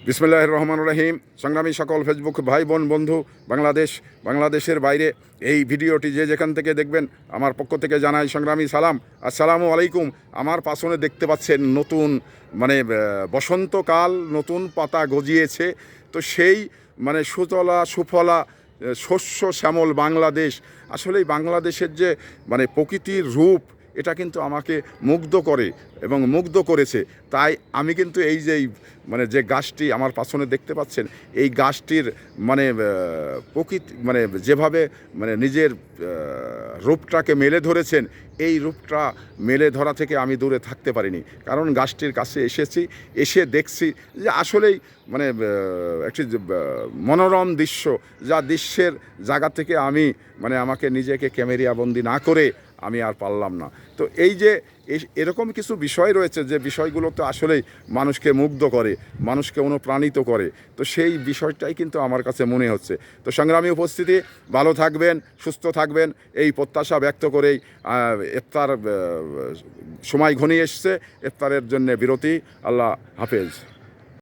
বিসমিল্লাহির রহমানির রহিম। সংগ্রামী সকল ফেসবুক ভাই বোন বন্ধু, বাংলাদেশের বাইরে এই ভিডিওটি যে যেখান থেকে দেখবেন আমার পক্ষ থেকে জানাই সংগ্রামী সালাম, আসসালামু আলাইকুম। আমার পাশনে দেখতে পাচ্ছেন নতুন বসন্তকাল, নতুন পাতা গজিয়েছে। তো সেই সুজলা সুফলা শস্য শ্যামল বাংলাদেশ, আসলেই বাংলাদেশের যে প্রকৃতির রূপ, এটা কিন্তু আমাকে মুগ্ধ করে এবং মুগ্ধ করেছে। তাই আমি কিন্তু এই যে গাছটি আমার পাশনে দেখতে পাচ্ছেন, এই গাছটির প্রকৃতি যেভাবে নিজের রূপটাকে মেলে ধরেছেন, এই রূপটা মেলে ধরা থেকে আমি দূরে থাকতে পারিনি। কারণ গাছটির কাছে এসে দেখছি যে আসলেই একটি মনোরম দৃশ্য, যা দৃশ্যের জায়গা থেকে আমি আমাকে নিজেকে ক্যামেরিয়াবন্দি না করে আমি আর পারলাম না। তো এই যে এরকম কিছু বিষয় রয়েছে যে বিষয়গুলো তো আসলেই মানুষকে মুগ্ধ করে, মানুষকে অনুপ্রাণিত করে। তো সেই বিষয়টাই কিন্তু আমার কাছে মনে হচ্ছে। তো সংগ্রামী উপস্থিতি, ভালো থাকবেন, সুস্থ থাকবেন, এই প্রত্যাশা ব্যক্ত করেই ইফতার সময় ঘনিয়ে এসছে। ইফতারের জন্য বিরতি। আল্লাহ হাফেজ।